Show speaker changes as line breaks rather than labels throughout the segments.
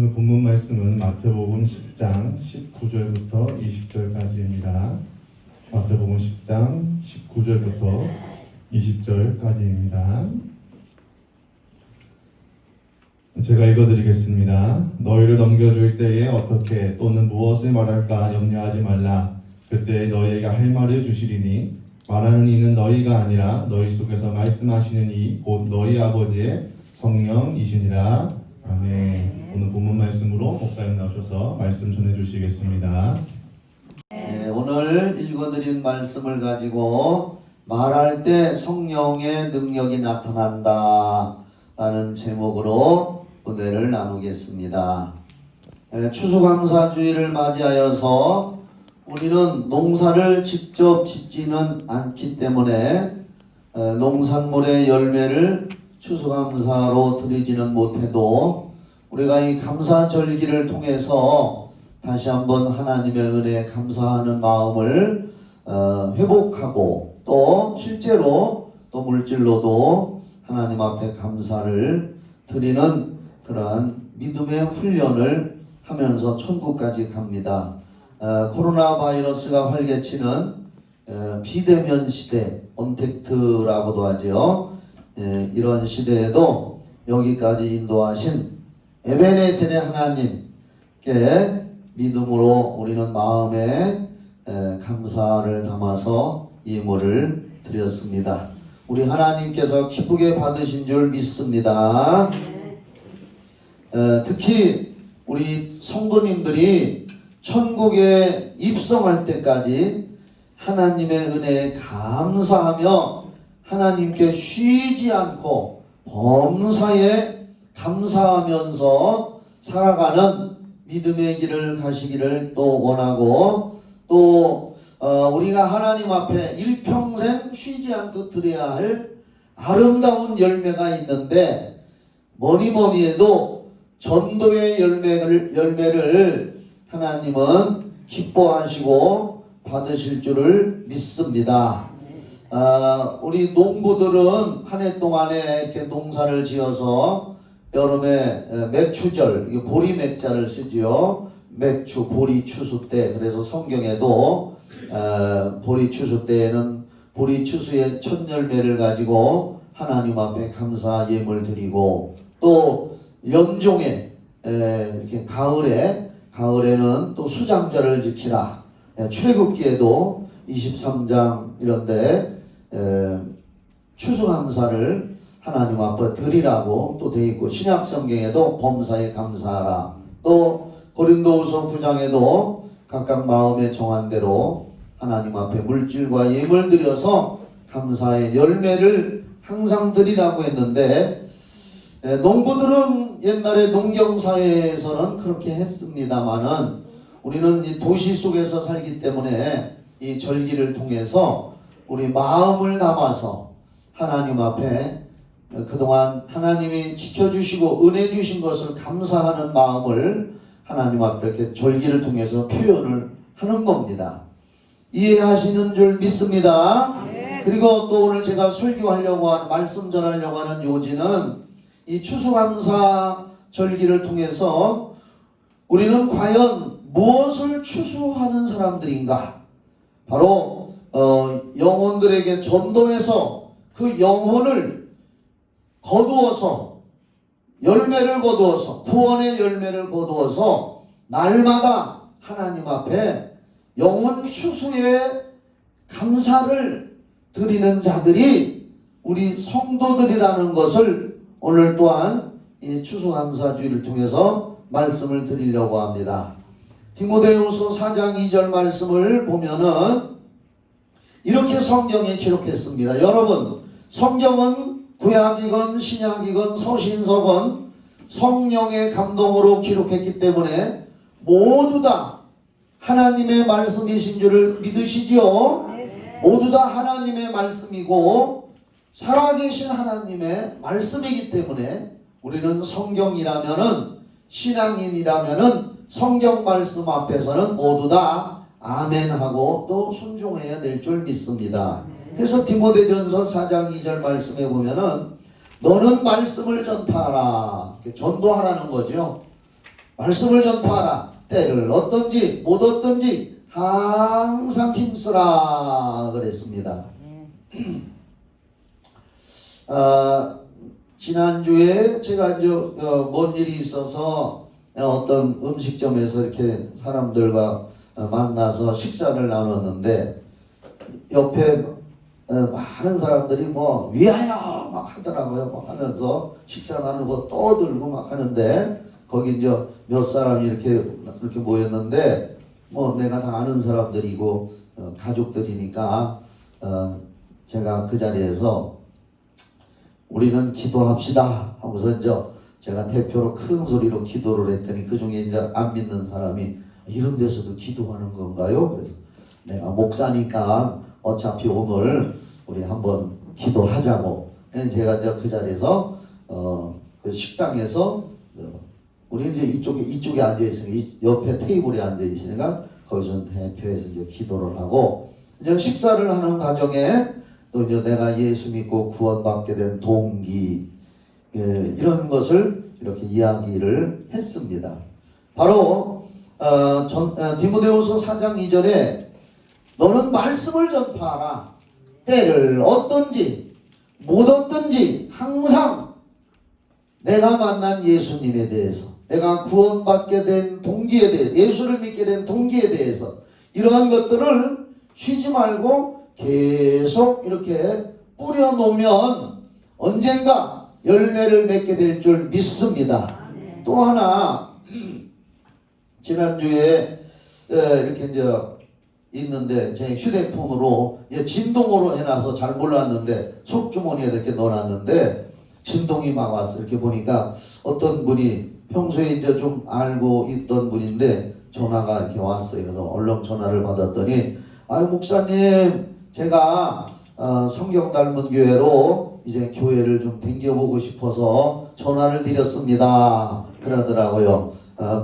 오늘 본문 말씀은 마태복음 10장 19절부터 20절까지입니다. 마태복음 10장 19절부터 20절까지입니다. 제가 읽어드리겠습니다. 너희를 넘겨줄 때에 어떻게 또는 무엇을 말할까 염려하지 말라. 그때 너희에게 할 말을 주시리니 말하는 이는 너희가 아니라 너희 속에서 말씀하시는 이 곧 너희 아버지의 성령이시니라. 아멘. 오늘 본문 말씀으로 목사님 나오셔서 말씀 전해주시겠습니다.
네, 오늘 읽어드린 말씀을 가지고 말할 때 성령의 능력이 나타난다 라는 제목으로 은혜를 나누겠습니다. 추수감사주의를 맞이하여서 우리는 농사를 직접 짓지는 않기 때문에 농산물의 열매를 추수감사로 드리지는 못해도 우리가 이 감사절기를 통해서 다시 한번 하나님의 은혜에 감사하는 마음을 회복하고 또 실제로 또 물질로도 하나님 앞에 감사를 드리는 그러한 믿음의 훈련을 하면서 천국까지 갑니다. 코로나 바이러스가 활개치는 비대면 시대, 언택트라고도 하죠. 이런 시대에도 여기까지 인도하신 에베네셀의 하나님께 믿음으로 우리는 마음에 감사를 담아서 예물을 드렸습니다. 우리 하나님께서 기쁘게 받으신 줄 믿습니다. 특히 우리 성도님들이 천국에 입성할 때까지 하나님의 은혜에 감사하며 하나님께 쉬지 않고 범사에 감사하면서 살아가는 믿음의 길을 가시기를 또 원하고 또 우리가 하나님 앞에 일평생 쉬지 않고 드려야 할 아름다운 열매가 있는데 뭐니 해도 전도의 열매를 하나님은 기뻐하시고 받으실 줄을 믿습니다. 우리 농부들은 한 해 동안에 이렇게 농사를 지어서 여름에 맥추절, 보리 맥자를 쓰지요. 맥추, 보리 추수 때. 그래서 성경에도 보리 추수 때에는 보리 추수의 첫 열매를 가지고 하나님 앞에 감사 예물 드리고 또 연종에 이렇게 가을에는 또 수장절을 지키라. 출애굽기에도 23장 이런데 추수감사를 하나님 앞에 드리라고 또 되어 있고 신약 성경에도 범사에 감사하라. 또 고린도후서 9장에도 각각 마음에 정한 대로 하나님 앞에 물질과 예물 드려서 감사의 열매를 항상 드리라고 했는데 농부들은 옛날에 농경사회에서는 그렇게 했습니다마는 우리는 이 도시 속에서 살기 때문에 이 절기를 통해서 우리 마음을 담아서 하나님 앞에 그동안 하나님이 지켜주시고 은혜 주신 것을 감사하는 마음을 하나님 앞에 이렇게 절기를 통해서 표현을 하는 겁니다. 이해하시는 줄 믿습니다. 그리고 또 오늘 제가 설교하려고 하는 말씀 전하려고 하는 요지는 이 추수감사 절기를 통해서 우리는 과연 무엇을 추수하는 사람들인가? 바로 영혼들에게 전도해서 그 영혼을 거두어서 열매를 거두어서 구원의 열매를 거두어서 날마다 하나님 앞에 영혼 추수에 감사를 드리는 자들이 우리 성도들이라는 것을 오늘 또한 이 추수감사주의를 통해서 말씀을 드리려고 합니다. 디모데후서 4장 2절 말씀을 보면은 이렇게 성경에 기록했습니다. 여러분, 성경은 구약이건 신약이건 서신서건 성령의 감동으로 기록했기 때문에 모두 다 하나님의 말씀이신 줄을 믿으시지요? 모두 다 하나님의 말씀이고 살아계신 하나님의 말씀이기 때문에 우리는 성경이라면은 신앙인이라면은 성경 말씀 앞에서는 모두 다 아멘하고 또 순종해야 될 줄 믿습니다. 그래서 디모데전서 4장 2절 말씀에 보면은 너는 말씀을 전파하라. 전도하라는 거죠. 말씀을 전파하라. 때를 얻든지 못 얻든지 항상 힘쓰라 그랬습니다. 지난주에 제가 이제 뭔 일이 있어서 어떤 음식점에서 이렇게 사람들과 만나서 식사를 나눴는데 옆에 많은 사람들이 뭐 위하여 막 하더라고요. 막 하면서 식사 나누고 떠들고 막 하는데 거기 이제 몇 사람이 이렇게 모였는데 뭐 내가 다 아는 사람들이고 가족들이니까 제가 그 자리에서 우리는 기도합시다 하면서 이제 제가 대표로 큰 소리로 기도를 했더니 그 중에 이제 안 믿는 사람이 이런 데서도 기도하는 건가요? 그래서 내가 목사니까 어차피 오늘 우리 한번 기도하자고. 제가 이제 그 자리에서 그 식당에서 우리 이제 이쪽에 앉아 있으니까 옆에 테이블에 앉아 있으니까 거기서 대표해서 이제 기도를 하고 이제 식사를 하는 과정에 또 이제 내가 예수 믿고 구원받게 된 동기 이런 것을 이렇게 이야기를 했습니다. 바로 디모데후서 4장 2절에 너는 말씀을 전파하라. 때를 얻든지 못 얻든지 항상 내가 만난 예수님에 대해서, 내가 구원받게 된 동기에 대해서, 예수를 믿게 된 동기에 대해서 이러한 것들을 쉬지 말고 계속 이렇게 뿌려놓으면 언젠가 열매를 맺게 될 줄 믿습니다. 또 하나 지난주에 이렇게 이제 있는데 제 휴대폰으로 진동으로 해놔서 잘 몰랐는데 속주머니에 이렇게 넣어놨는데 진동이 막 왔어. 이렇게 보니까 어떤 분이 평소에 이제 좀 알고 있던 분인데 전화가 이렇게 왔어요. 그래서 얼른 전화를 받았더니 아유 목사님 제가 성경 닮은 교회로 이제 교회를 좀 댕겨보고 싶어서 전화를 드렸습니다. 그러더라고요.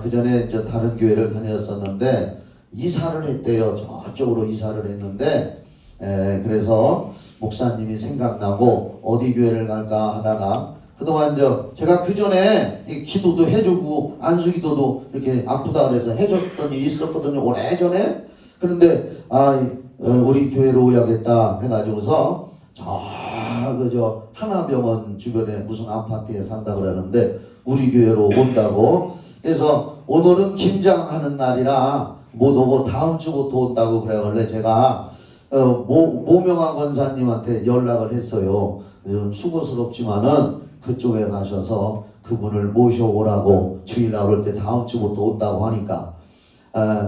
그 전에 이제 다른 교회를 다녔었는데 이사를 했대요. 저쪽으로 이사를 했는데 그래서 목사님이 생각나고 어디 교회를 갈까 하다가 그동안 제가 그 전에 기도도 해주고 안수기도도 이렇게 아프다 그래서 해줬던 일이 있었거든요. 오래전에. 그런데 우리 교회로 오야겠다 해가지고서 그저 하나병원 주변에 무슨 아파트에 산다 그러는데 우리 교회로 온다고. 그래서 오늘은 김장하는 날이라 못 오고 다음 주부터 온다고 그래가지고 제가 모명한 권사님한테 연락을 했어요. 좀 수고스럽지만은 그쪽에 가셔서 그분을 모셔오라고 주일날 올 때 다음 주부터 온다고 하니까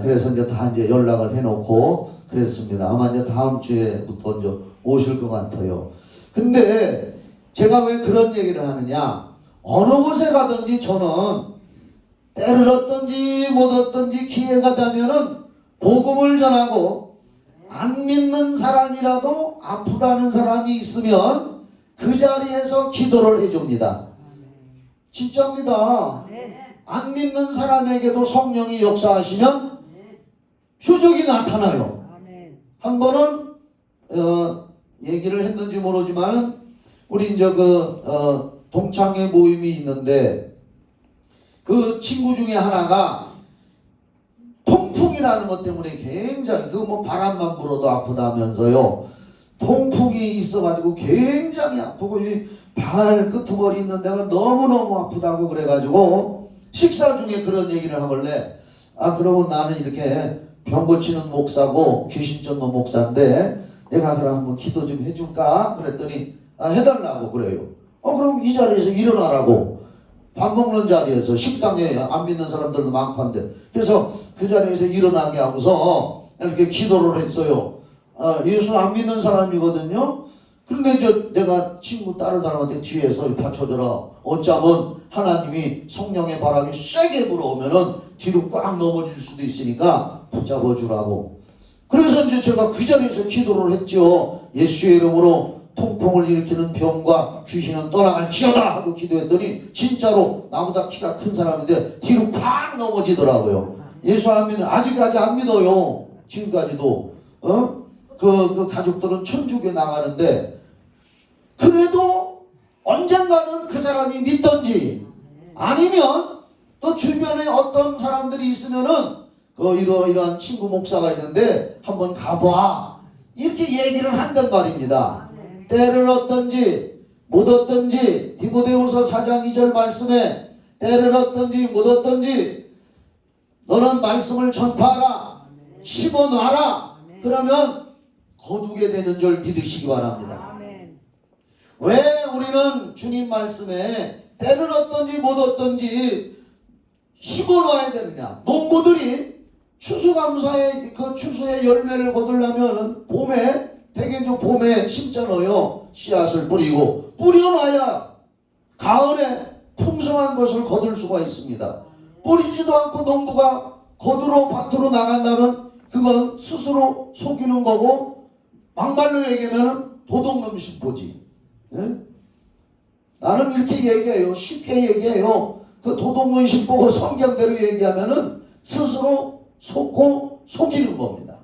그래서 이제 다 이제 연락을 해놓고 그랬습니다. 아마 이제 다음 주에부터 이제 오실 것 같아요. 근데 제가 왜 그런 얘기를 하느냐? 어느 곳에 가든지 저는 때를 얻든지 못 얻든지 기회가 되면은 복음을 전하고 안 믿는 사람이라도 아프다는 사람이 있으면 그 자리에서 기도를 해줍니다. 진짜입니다. 안 믿는 사람에게도 성령이 역사하시면 표적이 나타나요. 한 번은 얘기를 했는지 모르지만 우리 이제 동창회 모임이 있는데 그 친구 중에 하나가 통풍이라는 것 때문에 굉장히 뭐 바람만 불어도 아프다면서요. 통풍이 있어가지고 굉장히 아프고 이 발 끄트머리 있는 데가 너무너무 아프다고 그래가지고 식사 중에 그런 얘기를 하길래 그러면 나는 이렇게 병 고치는 목사고 귀신 쫓는 목사인데 내가 그럼 한번 기도 좀 해줄까? 그랬더니 해달라고 그래요. 그럼 이 자리에서 일어나라고. 밥 먹는 자리에서 식당에 안 믿는 사람들도 많고 한데 그래서 그 자리에서 일어나게 하고서 이렇게 기도를 했어요. 예수 안 믿는 사람이거든요. 그런데 내가 친구 다른 사람한테 뒤에서 받쳐줘라. 어쩌면 하나님이 성령의 바람이 세게 불어오면은 뒤로 꽉 넘어질 수도 있으니까 붙잡아 주라고. 그래서 이제 제가 그 자리에서 기도를 했죠. 예수의 이름으로 통풍을 일으키는 병과 귀신은 떠나갈지어다 하고 기도했더니 진짜로 나보다 키가 큰 사람인데 뒤로 팍 넘어지더라고요. 예수 안 믿는 아직까지 안 믿어요. 지금까지도 그 가족들은 천주교 나가는데 그래도 언젠가는 그 사람이 믿던지 아니면 또 주변에 어떤 사람들이 있으면은 이러한 친구 목사가 있는데 한번 가봐 이렇게 얘기를 한단 말입니다. 때를 얻든지 못 얻든지 디모데후서 4장 2절 말씀에 때를 얻든지 못 얻든지 너는 말씀을 전파하라 심어놔라 그러면 거두게 되는 줄 믿으시기 바랍니다. 왜 우리는 주님 말씀에 때를 얻든지 못 얻든지 심어놔야 되느냐? 농부들이 추수감사의 그 추수의 열매를 거두려면 봄에 대개죠 봄에 심잖아요. 씨앗을 뿌리고 뿌려놔야 가을에 풍성한 것을 거둘 수가 있습니다. 뿌리지도 않고 농부가 거두러 밭으로 나간다면 그건 스스로 속이는 거고 막말로 얘기하면 도둑놈 심보지. 예? 나는 이렇게 얘기해요. 쉽게 얘기해요. 그 도둑놈 심보고 성경대로 얘기하면은 스스로 속고 속이는 겁니다.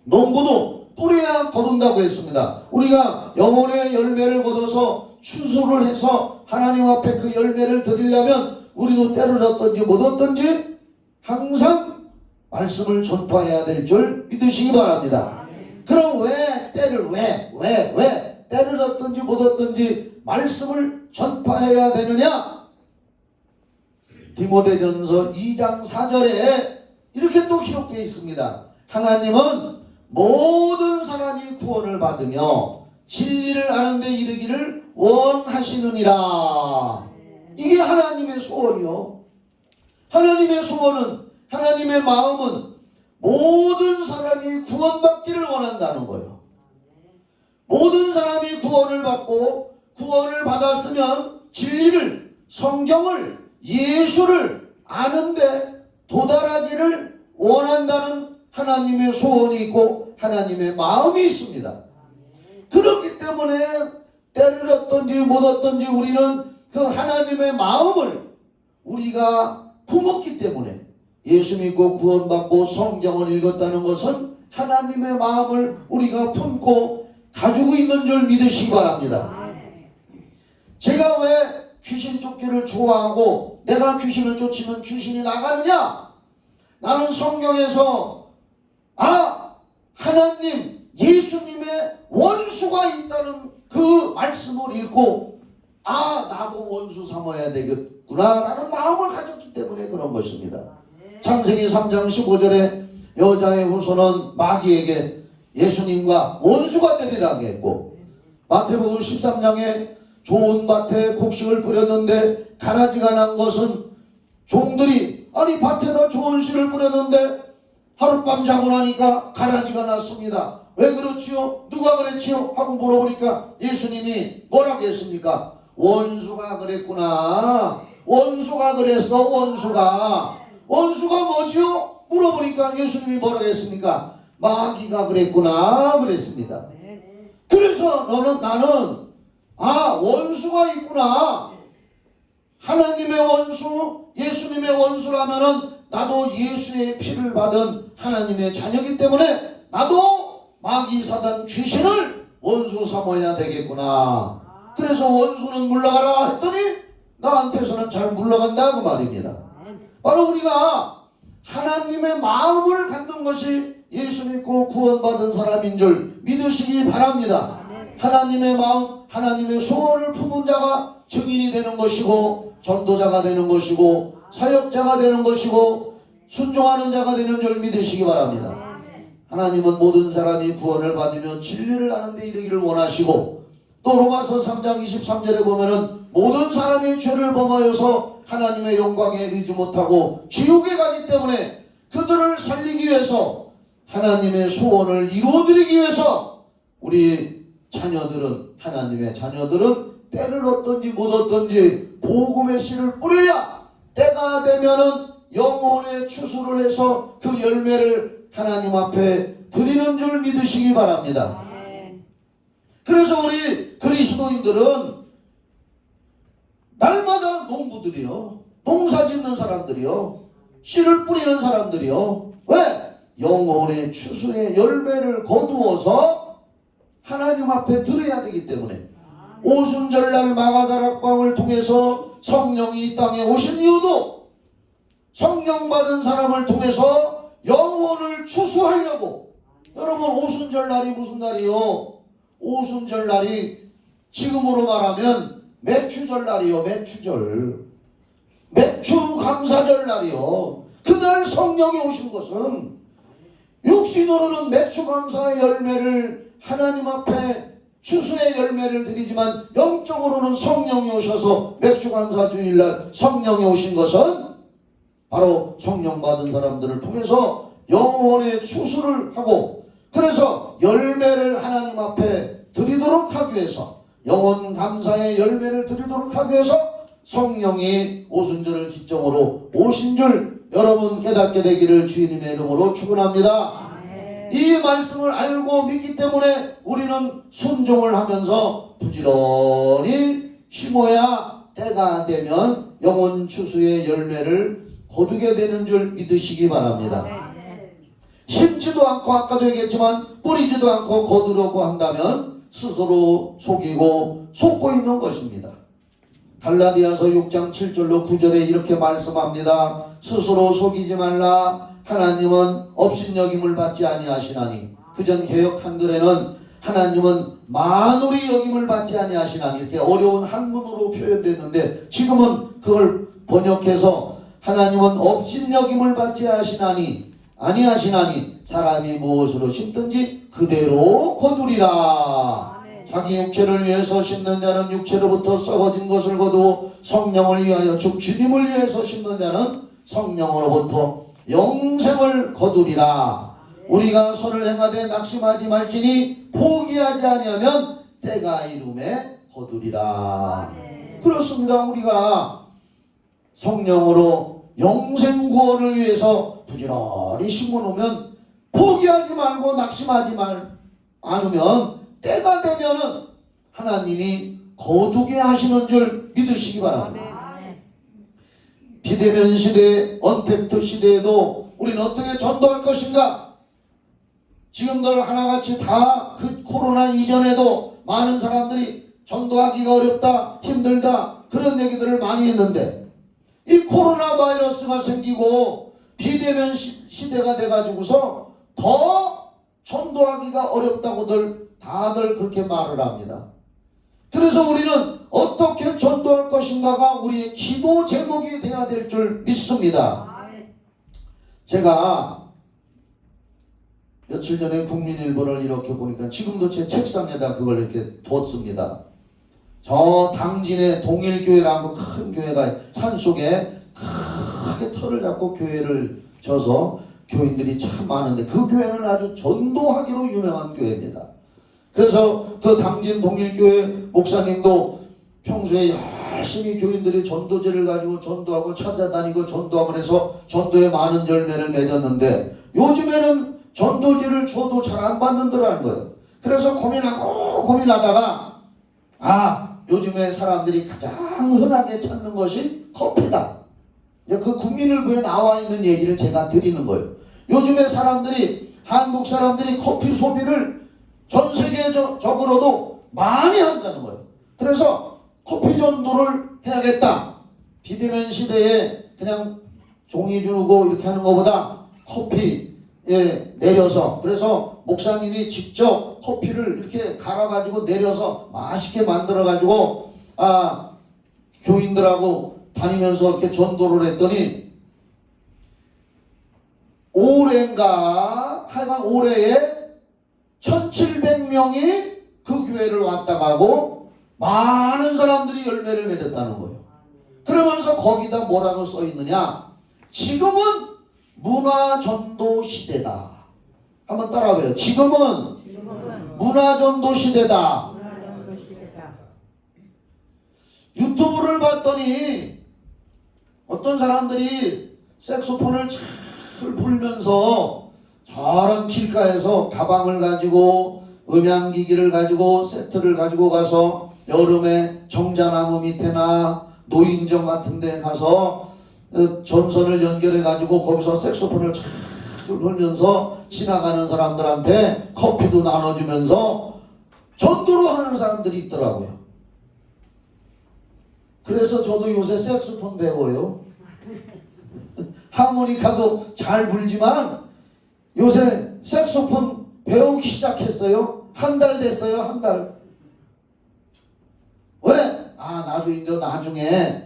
농부도 뿌려야 거둔다고 했습니다. 우리가 영혼의 열매를 거둬서 추수를 해서 하나님 앞에 그 열매를 드리려면 우리도 때를 얻든지 못 얻든지 항상 말씀을 전파해야 될 줄 믿으시기 바랍니다. 그럼 왜 때를 왜 때를 얻든지 못 얻든지 말씀을 전파해야 되느냐? 디모데전서 2장 4절에 이렇게 또 기록되어 있습니다. 하나님은 모든 사람이 구원을 받으며 진리를 아는 데 이르기를 원하시느니라. 이게 하나님의 소원이요. 하나님의 소원은 하나님의 마음은 모든 사람이 구원받기를 원한다는 거예요. 모든 사람이 구원을 받고 구원을 받았으면 진리를 성경을 예수를 아는데 도달하기를 원한다는 하나님의 소원이 있고 하나님의 마음이 있습니다. 그렇기 때문에 때를 얻든지 못 얻든지 우리는 그 하나님의 마음을 우리가 품었기 때문에 예수 믿고 구원받고 성경을 읽었다는 것은 하나님의 마음을 우리가 품고 가지고 있는 줄 믿으시기 바랍니다. 제가 왜 귀신 쫓기를 좋아하고 내가 귀신을 쫓으면 귀신이 나가느냐? 나는 성경에서 하나님 예수님의 원수가 있다는 그 말씀을 읽고 나도 원수 삼아야 되겠구나 라는 마음을 가졌기 때문에 그런 것입니다. 창세기 3장 15절에 여자의 후손은 마귀에게 예수님과 원수가 되리라고 했고 마태복음 13장에 좋은 밭에 곡식을 뿌렸는데 가라지가 난 것은 종들이 밭에다 좋은 씨를 뿌렸는데 하룻밤 자고 나니까 가라지가 났습니다. 왜 그렇지요? 누가 그랬지요? 하고 물어보니까 예수님이 뭐라고 했습니까? 원수가 그랬구나. 원수가 그랬어. 원수가 뭐지요? 물어보니까 예수님이 뭐라고 했습니까? 마귀가 그랬구나 그랬습니다. 그래서 나는 원수가 있구나. 하나님의 원수, 예수님의 원수라면은 나도 예수의 피를 받은 하나님의 자녀이기 때문에 나도 마귀 사단 귀신을 원수 삼아야 되겠구나. 그래서 원수는 물러가라 했더니 나한테서는 잘 물러간다 그 말입니다. 바로 우리가 하나님의 마음을 갖는 것이 예수 믿고 구원받은 사람인 줄 믿으시기 바랍니다. 하나님의 마음, 하나님의 소원을 품은 자가 증인이 되는 것이고 전도자가 되는 것이고 사역자가 되는 것이고 순종하는 자가 되는 줄 믿으시기 바랍니다. 하나님은 모든 사람이 구원을 받으며 진리를 아는 데 이르기를 원하시고 또 로마서 3장 23절에 보면은 모든 사람이 죄를 범하여서 하나님의 영광에 이르지 못하고 지옥에 가기 때문에 그들을 살리기 위해서 하나님의 소원을 이루어드리기 위해서 우리 자녀들은 하나님의 자녀들은 때를 얻든지 못 얻든지 복음의 씨를 뿌려야 때가 되면은 영혼의 추수를 해서 그 열매를 하나님 앞에 드리는 줄 믿으시기 바랍니다. 그래서 우리 그리스도인들은 날마다 농부들이요, 농사 짓는 사람들이요, 씨를 뿌리는 사람들이요. 왜? 영혼의 추수의 열매를 거두어서 하나님 앞에 드려야 되기 때문에 오순절날 마가다락방을 통해서 성령이 이 땅에 오신 이유도 성령 받은 사람을 통해서 영혼을 추수하려고. 여러분, 오순절 날이 무슨 날이요? 오순절 날이 지금으로 말하면 매추절 날이요. 매추절. 매추 감사절 날이요. 그날 성령이 오신 것은 육신으로는 매추 감사의 열매를 하나님 앞에 추수의 열매를 드리지만 영적으로는 성령이 오셔서 매추 감사 주일날 성령이 오신 것은 바로 성령 받은 사람들을 통해서 영혼의 추수를 하고, 그래서 열매를 하나님 앞에 드리도록 하기 위해서, 영혼 감사의 열매를 드리도록 하기 위해서 성령이 오순절을 기점으로 오신 줄 여러분 깨닫게 되기를 주님의 이름으로 축원합니다. 이 말씀을 알고 믿기 때문에 우리는 순종을 하면서 부지런히 심어야 때가 되면 영혼 추수의 열매를 거두게 되는 줄 믿으시기 바랍니다. 심지도 않고 아까도 얘기했지만 뿌리지도 않고 거두려고 한다면 스스로 속이고 속고 있는 것입니다. 갈라디아서 6장 7절로 9절에 이렇게 말씀합니다. 스스로 속이지 말라. 하나님은 업신여김을 받지 아니하시나니. 그전 개역 한글에는 하나님은 만울이 여김을 받지 아니하시나니 이렇게 어려운 한문으로 표현됐는데, 지금은 그걸 번역해서 하나님은 업신여김을 받지 아니하시나니 사람이 무엇으로 심든지 그대로 거두리라. 자기 육체를 위해서 심는 자는 육체로부터 썩어진 것을 거두고 성령을 위하여 즉 주님을 위해서 심는 자는 성령으로부터 영생을 거두리라. 우리가 선을 행하되 낙심하지 말지니 포기하지 아니하면 때가 이름에 거두리라. 그렇습니다. 우리가 성령으로 영생 구원을 위해서 부지런히 심어놓으면, 포기하지 말고 낙심하지 않으면 때가 되면은 하나님이 거두게 하시는 줄 믿으시기 바랍니다. 비대면 시대, 언택트 시대에도 우리는 어떻게 전도할 것인가? 지금들 하나같이 다 그 코로나 이전에도 많은 사람들이 전도하기가 어렵다, 힘들다 그런 얘기들을 많이 했는데, 이 코로나 바이러스가 생기고 비대면 시대가 돼가지고서 더 전도하기가 어렵다고들 다들 그렇게 말을 합니다. 그래서 우리는 어떻게 전도할 것인가가 우리의 기도 제목이 되어야 될 줄 믿습니다. 제가 며칠 전에 국민일보를 이렇게 보니까 지금도 제 책상에다 그걸 이렇게 뒀습니다. 저 당진의 동일교회라고 큰 교회가 산속에 크게 터를 잡고 교회를 져서 교인들이 참 많은데, 그 교회는 아주 전도하기로 유명한 교회입니다. 그래서 그 당진 동일교회 목사님도 평소에 열심히 교인들이 전도제를 가지고 전도하고 찾아다니고 전도하고 그래서 전도에 많은 열매를 맺었는데, 요즘에는 전도제를 줘도 잘 안 받는다라는 거예요. 그래서 고민하다가 요즘에 사람들이 가장 흔하게 찾는 것이 커피다. 그 국민일보에 나와 있는 얘기를 제가 드리는 거예요. 요즘에 사람들이, 한국 사람들이 커피 소비를 전 세계적으로도 많이 한다는 거예요. 그래서 커피 전도를 해야겠다. 비대면 시대에 그냥 종이 주고 이렇게 하는 것보다 커피에 내려서, 그래서 목사님이 직접 커피를 이렇게 갈아가지고 내려서 맛있게 만들어가지고 교인들하고 다니면서 이렇게 전도를 했더니, 하여간 올해에 1700명이 그 교회를 왔다 가고 많은 사람들이 열매를 맺었다는 거예요. 그러면서 거기다 뭐라고 써 있느냐? 지금은 문화전도 시대다. 한번 따라해봐요. 지금은 문화전도 시대다. 유튜브를 봤더니 어떤 사람들이 색소폰을 잘 불면서 저런 길가에서 가방을 가지고 음향기기를 가지고 세트를 가지고 가서 여름에 정자나무 밑에나 노인정 같은 데 가서 전선을 연결해 가지고 거기서 색소폰을 잘 불면서 지나가는 사람들한테 커피도 나눠주면서 전도를 하는 사람들이 있더라고요. 그래서 저도 요새 색소폰 배워요. 하모니카도 잘 불지만 요새 색소폰 배우기 시작했어요. 한 달 됐어요. 한 달. 왜? 나도 이제 나중에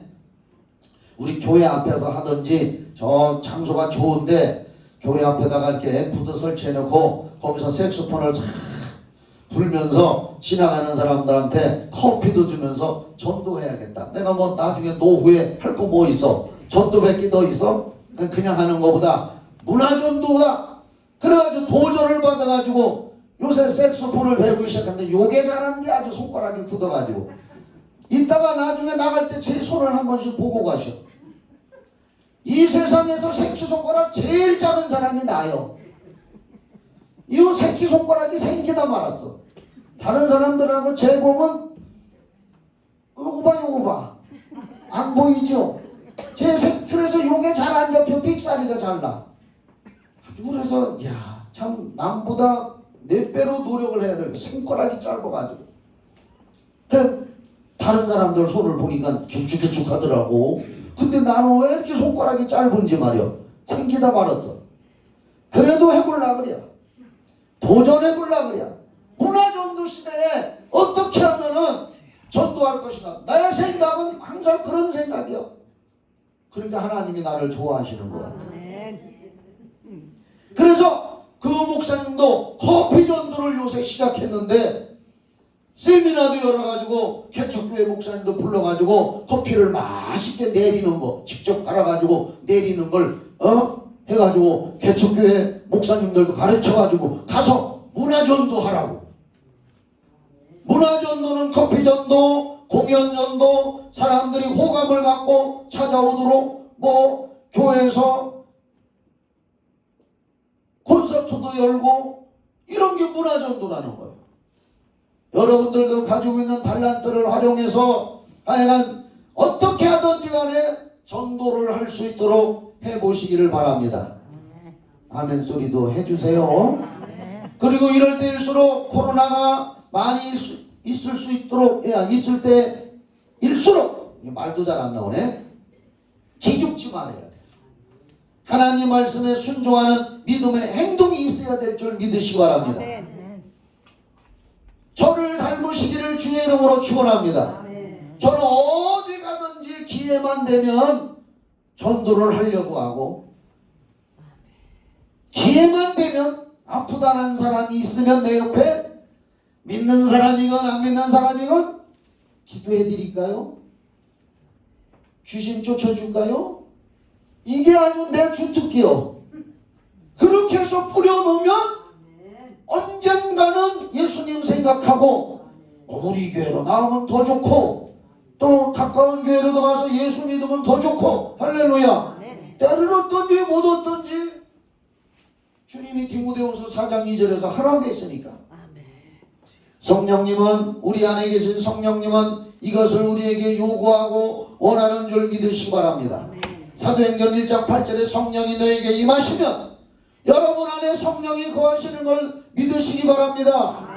우리 교회 앞에서 하든지 저 장소가 좋은데 교회 앞에다가 이렇게 앰프도 설치해놓고 거기서 색소폰을 쫙 불면서 지나가는 사람들한테 커피도 주면서 전도해야겠다. 내가 뭐 나중에 노후에 할 거 뭐 있어? 전도밖에 더 있어? 그냥 하는 거보다 문화전도다. 그래가지고 도전을 받아가지고 요새 색소폰을 배우기 시작했는데 요게 잘하는 게 아주 손가락이 굳어가지고 이따가 나중에 나갈 때 제 손을 한 번씩 보고 가셔. 이 세상에서 새끼손가락 제일 작은 사람이 나요. 이 새끼손가락이 생기다 말았어. 다른 사람들하고 재보면 요거 봐 요거 봐. 안 보이죠? 그래서 요게 잘 안 잡혀. 삑사리가 잘 나. 그래서 참 남보다 몇 배로 노력을 해야 돼. 손가락이 짧아가지고. 다른 사람들 손을 보니까 길쭉길쭉 하더라고. 근데 나는 왜 이렇게 손가락이 짧은지 말이야. 생기다 말았어. 그래도 해볼라 그래. 도전해볼라 그래. 문화전도 시대에 어떻게 하면은 전도할 것인가. 나의 생각은 항상 그런 생각이야. 그러니까 하나님이 나를 좋아하시는 것 같아. 그래서 그 목사님도 커피 전도를 요새 시작했는데 세미나도 열어가지고 개척교회 목사님도 불러가지고 커피를 맛있게 내리는 거 직접 갈아가지고 내리는 걸 해가지고 개척교회 목사님들도 가르쳐가지고 가서 문화전도 하라고. 문화전도는 커피전도, 공연전도, 사람들이 호감을 갖고 찾아오도록 뭐 교회에서 콘서트도 열고 이런 게 문화전도라는 거예요. 여러분들도 가지고 있는 달란트를 활용해서 하여간 어떻게 하든지 간에 전도를 할 수 있도록 해보시기를 바랍니다. 아멘 소리도 해주세요. 그리고 이럴 때일수록 코로나가 많이 있을 수 있도록 있을 때일수록 말도 잘 안 나오네. 기죽지 말아야 돼. 하나님 말씀에 순종하는 믿음의 행동이 있어야 될 줄 믿으시기 바랍니다. 저를 닮으시기를 주의 이름으로 축원합니다. 저는 어디 가든지 기회만 되면 전도를 하려고 하고 기회만 되면 아프다는 사람이 있으면 내 옆에 믿는 사람이건 안 믿는 사람이건 기도해 드릴까요? 귀신 쫓아줄까요? 이게 아주 내 주특기요. 그렇게 해서 뿌려놓으면 언젠가는 예수님 생각하고 우리 교회로 나오면 더 좋고 또 가까운 교회로도 가서 예수 믿으면 더 좋고 할렐루야. 때를 얻든지 못 얻든지 주님이 디모데후서 4장 2절에서 하라고 했으니까. 성령님은 우리 안에 계신 성령님은 이것을 우리에게 요구하고 원하는 줄 믿으시기 바랍니다. 사도행전 1장 8절에 성령이 너에게 임하시면 여러분 안에 성령이 거하시는 걸 믿으시기 바랍니다.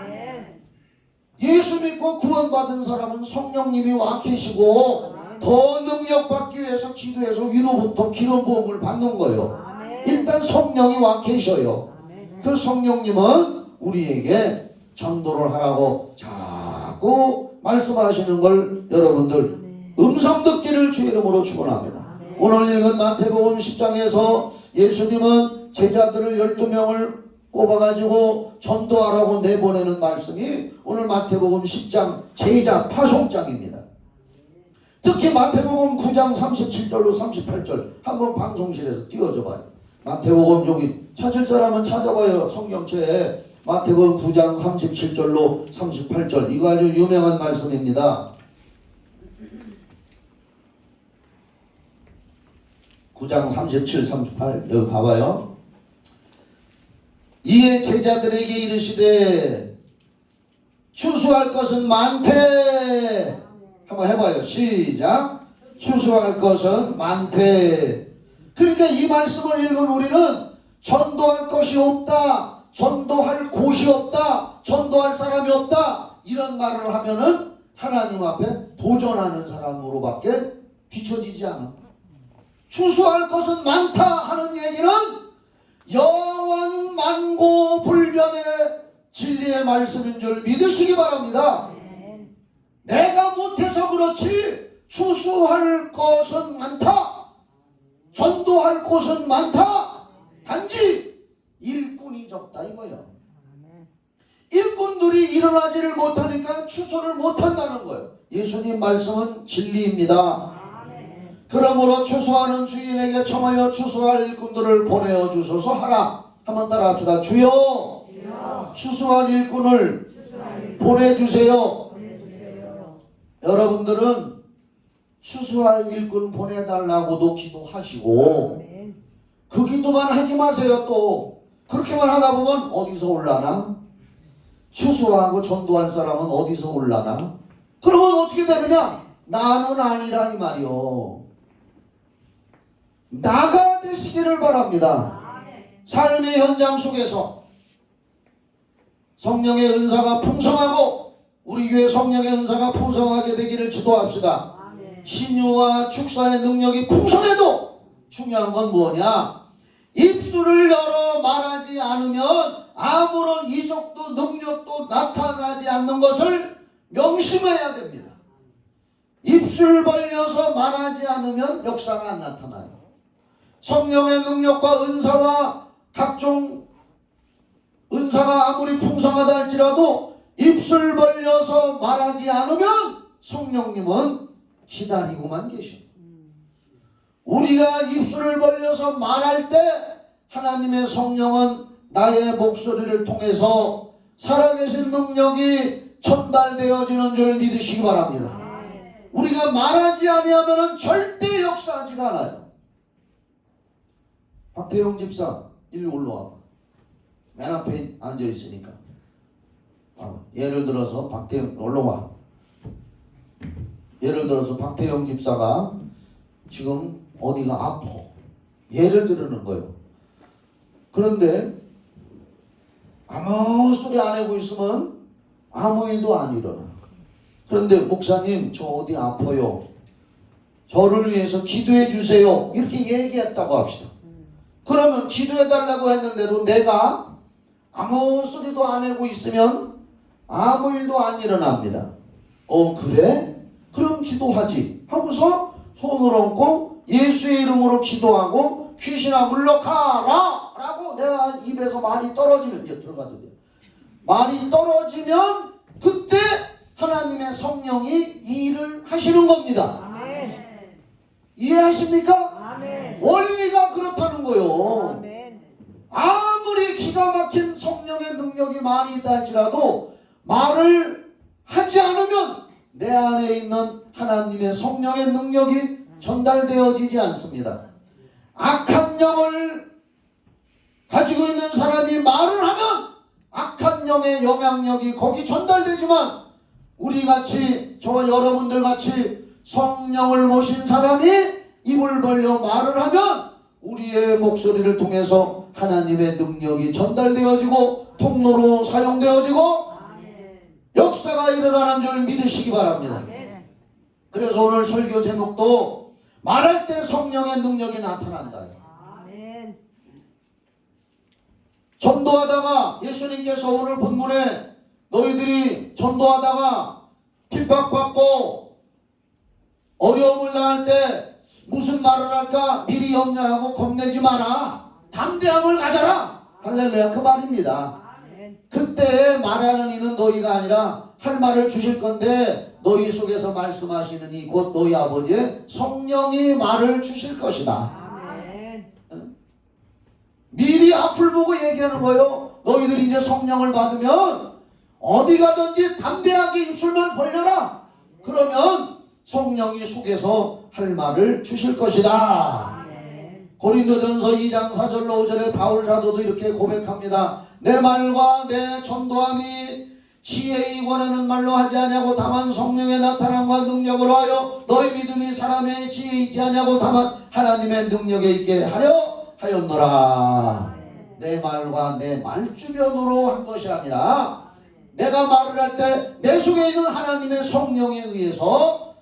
예수 믿고 구원받은 사람은 성령님이 와 계시고 더 능력받기 위해서 기도해서 위로부터 기름 부음을 받는 거예요. 일단 성령이 와 계셔요. 그 성령님은 우리에게 전도를 하라고 자꾸 말씀하시는 걸 여러분들 음성 듣기를 주의 이름으로 축원합니다. 오늘 읽은 마태복음 10장에서 예수님은 제자들을 12명을 뽑아가지고 전도하라고 내보내는 말씀이 오늘 마태복음 10장 제자 파송장입니다. 특히 마태복음 9장 37절로 38절 한번 방송실에서 띄워줘 봐요. 마태복음 여기 찾을 사람은 찾아봐요. 성경책에 마태복음 9장 37절로 38절 이거 아주 유명한 말씀입니다. 9장 37, 38 여기 봐봐요. 이에 제자들에게 이르시되 추수할 것은 많되 한번 해봐요. 시작. 추수할 것은 많되. 그러니까 이 말씀을 읽은 우리는 전도할 것이 없다, 전도할 곳이 없다, 전도할 사람이 없다 이런 말을 하면은 하나님 앞에 도전하는 사람으로밖에 비춰지지 않아. 추수할 것은 많다 하는 얘기는 영원 만고불변의 진리의 말씀인 줄 믿으시기 바랍니다. 내가 못해서 그렇지 추수할 것은 많다, 전도할 곳은 많다, 단지 일꾼이 적다 이거예요. 일꾼들이 일어나지를 못하니까 추수를 못한다는 거예요. 예수님 말씀은 진리입니다. 그러므로 추수하는 주인에게 청하여 추수할 일꾼들을 보내어 주소서 하라. 한번 따라 합시다. 주여, 추수할 일꾼을 보내주세요. 여러분들은 추수할 일꾼 보내달라고도 기도하시고 그 기도만 하지 마세요. 또 그렇게만 하다 보면 어디서 올라나? 추수하고 전도할 사람은 어디서 올라나? 그러면 어떻게 되느냐? 나는 아니라 이 말이요. 나가 되시기를 바랍니다. 삶의 현장 속에서 성령의 은사가 풍성하고 우리 교회 성령의 은사가 풍성하게 되기를 기도합시다. 신유와 축사의 능력이 풍성해도 중요한 건 뭐냐? 입술을 열어 말하지 않으면 아무런 이적도 능력도 나타나지 않는 것을 명심해야 됩니다. 입술 벌려서 말하지 않으면 역사가 안 나타나요. 성령의 능력과 은사와 각종 은사가 아무리 풍성하다 할지라도 입술 벌려서 말하지 않으면 성령님은 기다리고만 계십니다. 우리가 입술을 벌려서 말할 때 하나님의 성령은 나의 목소리를 통해서 살아계신 능력이 전달되어지는 줄 믿으시기 바랍니다. 우리가 말하지 아니하면 절대 역사하지가 않아요. 박태영 집사 일로 올라와. 맨 앞에 앉아있으니까. 예를 들어서 박태영 올라와. 예를 들어서 박태영 집사가 지금 어디가 아파. 예를 들는 거예요. 그런데 아무 소리 안 하고 있으면 아무 일도 안 일어나. 그런데 목사님 저 어디 아파요. 저를 위해서 기도해 주세요. 이렇게 얘기했다고 합시다. 그러면 기도해 달라고 했는데도 내가 아무 소리도 안 하고 있으면 아무 일도 안 일어납니다. 그래? 그럼 기도하지 하고서 손을 얹고 예수의 이름으로 기도하고 귀신아 물러가라 라고 내가 입에서 말이 떨어지면 이제 들어가도 돼요. 말이 떨어지면 그때 하나님의 성령이 이 일을 하시는 겁니다. 아멘. 이해하십니까? 아멘. 원리가 그렇다는 거예요. 아멘. 아무리 기가 막힌 성령의 능력이 많이 있다 할지라도 말을 하지 않으면 내 안에 있는 하나님의 성령의 능력이 전달되어지지 않습니다. 악한 영을 가지고 있는 사람이 말을 하면 악한 영의 영향력이 거기 전달되지만 우리같이 저와 여러분들 같이 성령을 모신 사람이 입을 벌려 말을 하면 우리의 목소리를 통해서 하나님의 능력이 전달되어지고 통로로 사용되어지고 역사가 일어나는 줄 믿으시기 바랍니다. 그래서 오늘 설교 제목도 말할 때 성령의 능력이 나타난다. 전도하다가 예수님께서 오늘 본문에 너희들이 전도하다가 핍박받고 어려움을 당할 때 무슨 말을 할까 미리 염려하고 겁내지 마라. 담대함을 가져라. 할렐루야 그 말입니다. 그때 말하는 이는 너희가 아니라 할 말을 주실 건데 너희 속에서 말씀하시는 이 곧 너희 아버지의 성령이 말을 주실 것이다. 미리 앞을 보고 얘기하는 거예요. 너희들이 이제 성령을 받으면 어디 가든지 담대하게 입술만 벌려라. 그러면 성령이 속에서 할 말을 주실 것이다. 고린도전서 2장 4절로 5절에 바울 사도도 이렇게 고백합니다. 내 말과 내 전도함이 지혜에 권하는 말로 하지 아니하고 다만 성령의 나타남과 능력으로 하여 너희 믿음이 사람의 지혜에 있지 아니하고 다만 하나님의 능력에 있게 하려 하였노라. 내 말과 내 말주변으로 한 것이 아니라 내가 말을 할 때 내 속에 있는 하나님의 성령에 의해서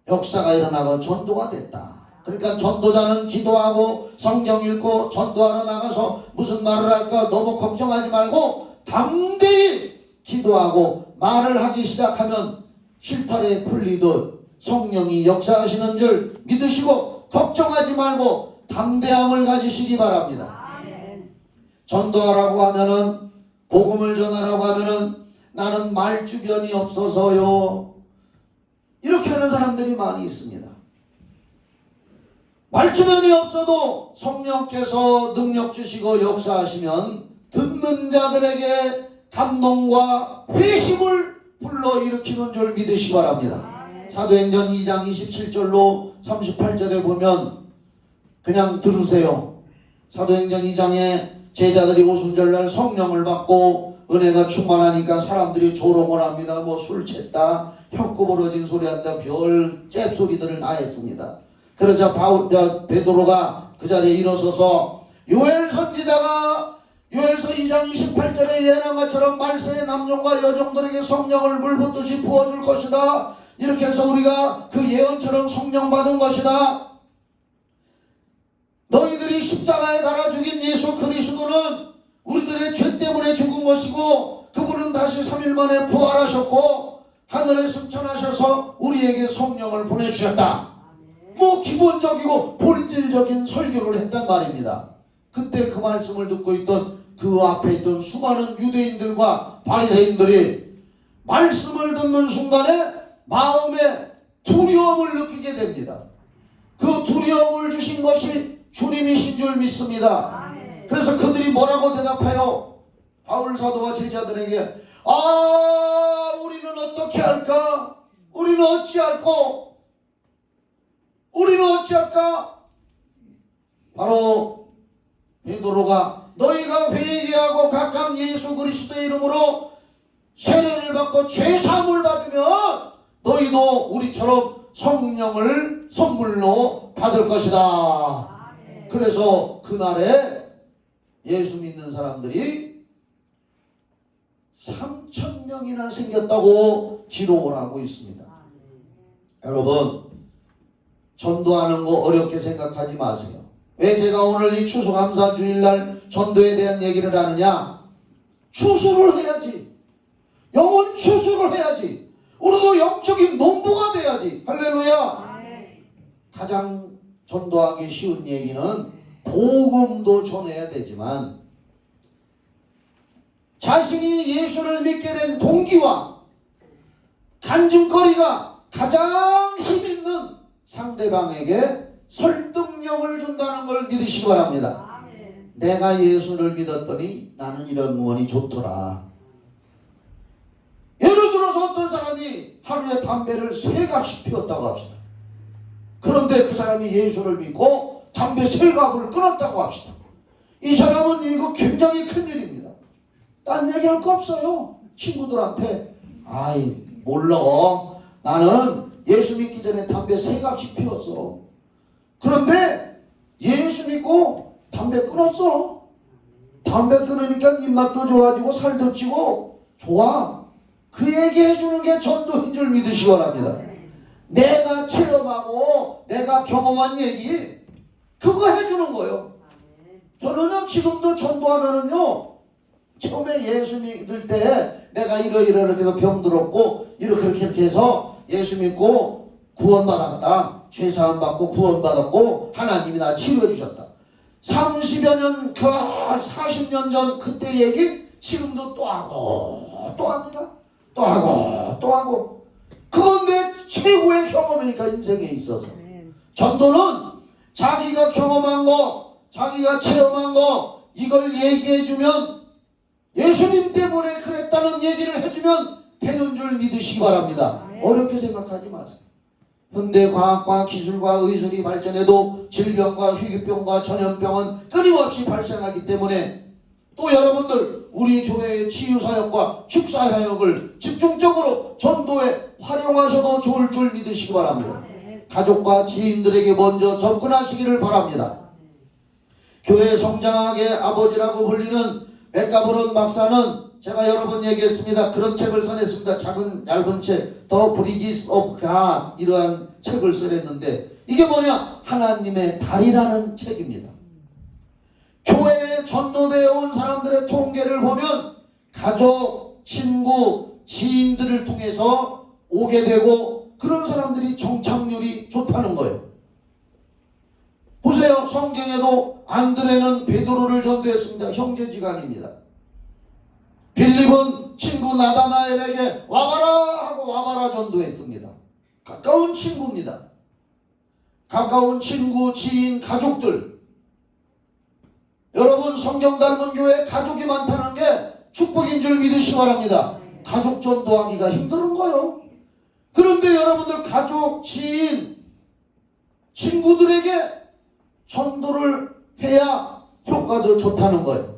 역사가 일어나고 전도가 됐다. 그러니까 전도자는 기도하고 성경 읽고 전도하러 나가서 무슨 말을 할까 너무 걱정하지 말고 담대히 기도하고 말을 하기 시작하면 실타래 풀리듯 성령이 역사하시는 줄 믿으시고 걱정하지 말고 담대함을 가지시기 바랍니다. 전도하라고 하면은 복음을 전하라고 하면은 나는 말 주변이 없어서요. 이렇게 하는 사람들이 많이 있습니다. 말 주변이 없어도 성령께서 능력 주시고 역사하시면 듣는 자들에게 감동과 회심을 불러일으키는 줄 믿으시기 바랍니다. 사도행전 2장 27절로 38절에 보면 그냥 들으세요. 사도행전 2장에 제자들이 오순절날 성령을 받고 은혜가 충만하니까 사람들이 조롱을 합니다. 뭐 술 챘다, 혀꼬 부러진 소리 한다, 별 잽소리들을 다 했습니다. 그러자 베드로가 그 자리에 일어서서 요엘 선지자가 요엘서 2장 28절에 예언한 것처럼 말세의 남녀와 여종들에게 성령을 물붓듯이 부어줄 것이다. 이렇게 해서 우리가 그 예언처럼 성령 받은 것이다. 너희들이 십자가에 달아 죽인 예수 그리스도는 우리들의 죄 때문에 죽은 것이고 그분은 다시 3일 만에 부활하셨고 하늘에 승천하셔서 우리에게 성령을 보내주셨다. 뭐 기본적이고 본질적인 설교를 했단 말입니다. 그때 그 말씀을 듣고 있던 그 앞에 있던 수많은 유대인들과 바리새인들이 말씀을 듣는 순간에 마음에 두려움을 느끼게 됩니다. 그 두려움을 주신 것이 주님이신 줄 믿습니다. 그래서 그들이 뭐라고 대답해요? 바울 사도와 제자들에게 우리는 어떻게 할까? 우리는 어찌할꼬? 우리는 어찌할까? 바로 베드로가 너희가 회개하고 각각 예수 그리스도의 이름으로 세례를 받고 죄사함을 받으면 너희도 우리처럼 성령을 선물로 받을 것이다. 그래서 그날에 예수 믿는 사람들이 3,000명이나 생겼다고 기록을 하고 있습니다. 여러분, 전도하는 거 어렵게 생각하지 마세요. 왜 제가 오늘 이 추수감사 주일날 전도에 대한 얘기를 하느냐? 추수를 해야지. 영혼 추수를 해야지. 우리도 영적인 농부가 돼야지. 할렐루야. 가장 전도하기 쉬운 얘기는 복음도 전해야 되지만 자신이 예수를 믿게 된 동기와 간증거리가 가장 힘있는 상대방에게 설득력을 준다는 걸 믿으시기 바랍니다. 내가 예수를 믿었더니 나는 이런 무언이 좋더라. 예를 들어서 어떤 사람이 하루에 담배를 3갑씩 피웠다고 합시다. 그런데 그 사람이 예수를 믿고 담배 3갑을 끊었다고 합시다. 이 사람은 이거 굉장히 큰일입니다. 딴 얘기할 거 없어요. 친구들한테 몰라. 나는 예수 믿기 전에 담배 3갑씩 피웠어. 그런데 예수 믿고 담배 끊었어. 담배 끊으니까 입맛도 좋아지고 살도 찌고 좋아. 그 얘기 해주는 게 전도인 줄 믿으시기 바랍니다. 내가 체험하고 내가 경험한 얘기 그거 해주는 거예요. 저는요 지금도 전도하면은요 처음에 예수 믿을 때 내가 이렇게 해서 병들었고 이렇게 해서 예수 믿고 구원받았다. 죄사함 받고 구원받았고 하나님이 나 치료해 주셨다. 30여 년, 40년 전 그때 얘기 지금도 또 하고 또 합니다. 또 하고 또 하고. 그건 내 최고의 경험이니까 인생에 있어서. 전도는 자기가 경험한 거, 자기가 체험한 거 이걸 얘기해주면 예수님 때문에 그랬다는 얘기를 해주면 되는 줄 믿으시기 바랍니다. 어렵게 생각하지 마세요. 현대 과학과 기술과 의술이 발전해도 질병과 희귀병과 전염병은 끊임없이 발생하기 때문에 또 여러분들 우리 교회의 치유사역과 축사사역을 집중적으로 전도에 활용하셔도 좋을 줄 믿으시기 바랍니다. 가족과 지인들에게 먼저 접근하시기를 바랍니다. 교회 성장학의 아버지라고 불리는 맥가브론 박사는 제가 여러 번 얘기했습니다. 그런 책을 써냈습니다. 작은 얇은 책, The Bridges of God, 이러한 책을 써냈는데 이게 뭐냐? 하나님의 달이라는 책입니다. 교회에 전도되어 온 사람들의 통계를 보면 가족, 친구, 지인들을 통해서 오게 되고 그런 사람들이 정착률이 좋다는 거예요. 보세요. 성경에도 안드레는 베드로를 전도했습니다. 형제지간입니다. 빌립은 친구 나다나엘에게 와봐라 하고 와봐라 전도했습니다. 가까운 친구입니다. 가까운 친구, 지인, 가족들. 여러분 성경 닮은 교회에 가족이 많다는 게 축복인 줄 믿으시기 바랍니다. 가족 전도하기가 힘든 거예요. 그런데 여러분들 가족, 지인, 친구들에게 전도를 해야 효과도 좋다는 거예요.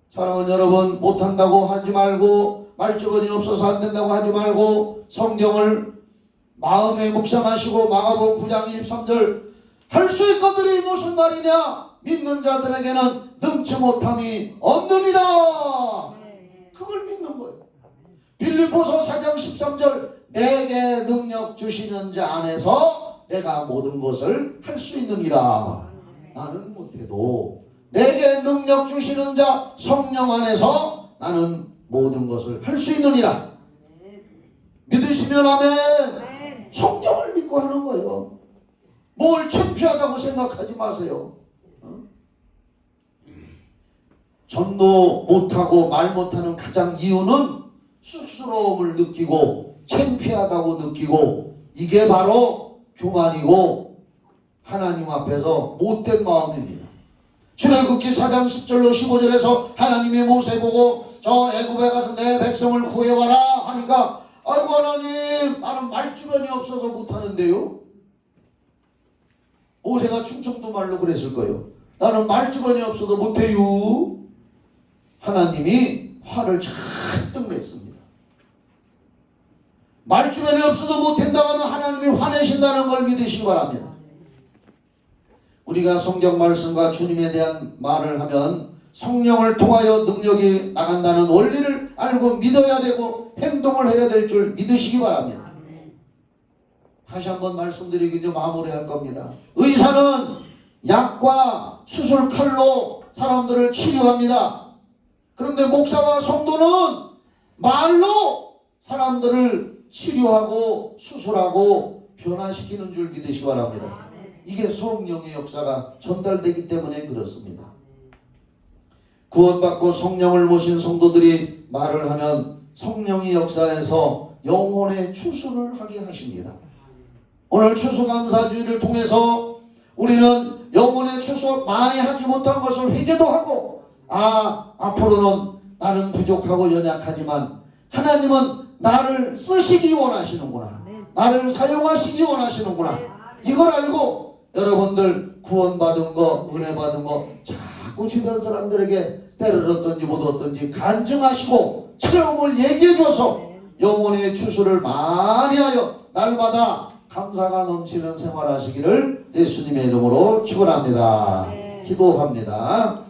사랑하는 여러분, 못한다고 하지 말고 말주변이 없어서 안 된다고 하지 말고 성경을 마음에 묵상하시고 마가복음 9장 23절 할 수 있건들이 무슨 말이냐? 믿는 자들에게는 능치 못함이 없느니라. 그걸 믿는 거예요. 빌립보서 4장 13절 내게 능력 주시는 자 안에서 내가 모든 것을 할 수 있느니라. 나는 못해도 내게 능력 주시는 자 성령 안에서 나는 모든 것을 할 수 있느니라. 믿으시면 아멘. 성경을 믿고 하는 거예요. 뭘 창피하다고 생각하지 마세요. 전도 못하고 말 못하는 가장 이유는 쑥스러움을 느끼고 창피하다고 느끼고 이게 바로 교만이고 하나님 앞에서 못된 마음입니다. 출애굽기 4장 10절로 15절에서 하나님이 모세 보고 저 애굽에 가서 내 백성을 구해와라 하니까 아이고 하나님 나는 말주변이 없어서 못하는데요. 모세가 충청도 말로 그랬을 거예요. 나는 말주변이 없어서 못해요. 하나님이 화를 잔뜩 냈습니다. 말주변이 없어도 못한다고 하면 하나님이 화내신다는 걸 믿으시기 바랍니다. 우리가 성경 말씀과 주님에 대한 말을 하면 성령을 통하여 능력이 나간다는 원리를 알고 믿어야 되고 행동을 해야 될 줄 믿으시기 바랍니다. 다시 한번 말씀드리기 좀 마무리할 겁니다. 의사는 약과 수술 칼로 사람들을 치료합니다. 그런데 목사와 성도는 말로 사람들을 치료하고 수술하고 변화시키는 줄 믿으시기 바랍니다. 이게 성령의 역사가 전달되기 때문에 그렇습니다. 구원받고 성령을 모신 성도들이 말을 하면 성령의 역사에서 영혼의 추수를 하게 하십니다. 오늘 추수감사주의를 통해서 우리는 영혼의 추수 많이 하지 못한 것을 회개도 하고 앞으로는 나는 부족하고 연약하지만 하나님은 나를 쓰시기 원하시는구나. 나를 사용하시기 원하시는구나. 이걸 알고 여러분들 구원받은 거, 은혜 받은 거 자꾸 주변 사람들에게 때를 얻든지 못 얻든지 간증하시고 체험을 얘기해줘서 영혼의 추수를 많이 하여 날마다 감사가 넘치는 생활하시기를 예수님의 이름으로 축원합니다. 기도합니다.